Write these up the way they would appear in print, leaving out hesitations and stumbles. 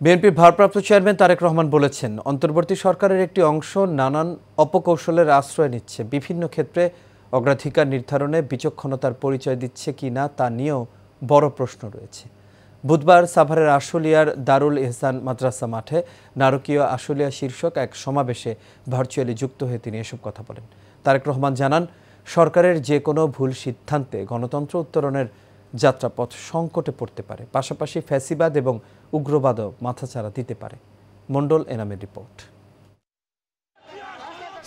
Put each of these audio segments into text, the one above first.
বিএনপির ভারপ্রাপ্ত চেয়ারম্যান তারেক রহমান বলেছেন, অন্তর্বর্তী সরকারের একটি অংশ নানান অপকৌশলের আশ্রয় নিচ্ছে। বিভিন্ন ক্ষেত্রে অগ্রাধিকার নির্ধারণে বিচক্ষণতার পরিচয় দিচ্ছে কি না তা নিয়েও বড় প্রশ্ন রয়েছে। বুধবার সাভারের আশুলিয়ার দারুল ইহসান মাদ্রাসা মাঠে নারকীয় আশুলিয়া শীর্ষক এক সমাবেশে ভার্চুয়ালি যুক্ত হয়ে তিনি এসব কথা বলেন। তারেক রহমান জানান, সরকারের যে কোনো ভুল সিদ্ধান্তে গণতন্ত্র উত্তরণের যাত্রাপথ সংকটে পড়তে পারে, পাশাপাশি ফ্যাসিবাদ এবং উগ্রবাদও মাথাচাড়া দিতে পারে। মণ্ডল এনামের রিপোর্ট।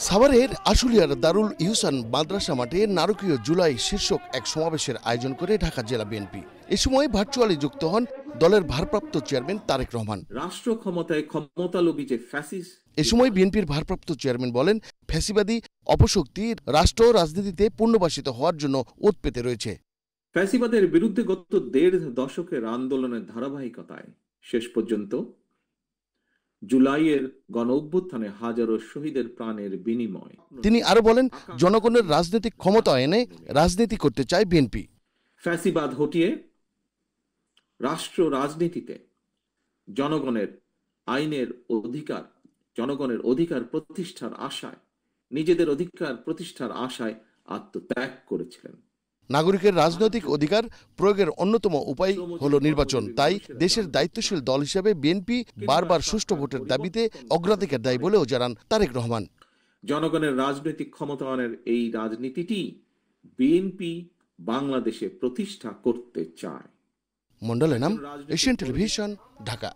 সাভারের আশুলিয়ার দারুল ইহসান মাদ্রাসা মাঠে নারকীয় জুলাই শীর্ষক এক সমাবেশের আয়োজন করে ঢাকা জেলা বিএনপি। এ সময় ভার্চুয়ালি যুক্ত হন দলের ভারপ্রাপ্ত চেয়ারম্যান তারেক রহমান। রাষ্ট্র ক্ষমতায় ক্ষমতালোভী যে ফ্যাসিস্ট। এ সময় বিএনপির ভারপ্রাপ্ত চেয়ারম্যান বলেন, ফ্যাসিবাদী অপশক্তি রাষ্ট্র রাজনীতিতে পুনর্বাসিত হওয়ার জন্য ওত পেতে রয়েছে। ফ্যাসিবাদের বিরুদ্ধে গত ১.৫ দশকের আন্দোলনের ধারাবাহিকতায় শেষ পর্যন্ত জুলাইয়ের গণ অভ্যুত্থানে হাজারো শহীদের প্রাণের বিনিময়। তিনি আরো বলেন, জনগণের রাজনৈতিক ক্ষমতা এনে রাজনীতি করতে চায় বিএনপি। ফ্যাসিবাদ হটিয়ে রাষ্ট্র রাজনীতিতে জনগণের অধিকার প্রতিষ্ঠার আশায়, নিজেদের অধিকার প্রতিষ্ঠার আশায় আত্মত্যাগ করেছিলেন। নাগরিকের রাজনৈতিক অধিকার প্রয়োগের অন্যতম উপায় হলো নির্বাচন। তাই দেশের দায়িত্বশীল দল হিসেবে বিএনপি বারবার সুষ্ঠু ভোটের দাবিতে অগ্রাধিকার দেয় বলেও জানান তারেক রহমান। জনগণের রাজনৈতিক ক্ষমতায়নের এই রাজনীতিটি বিএনপি বাংলাদেশে প্রতিষ্ঠা করতে চায়। মণ্ডল এনাম, এশিয়ান টেলিভিশন, ঢাকা।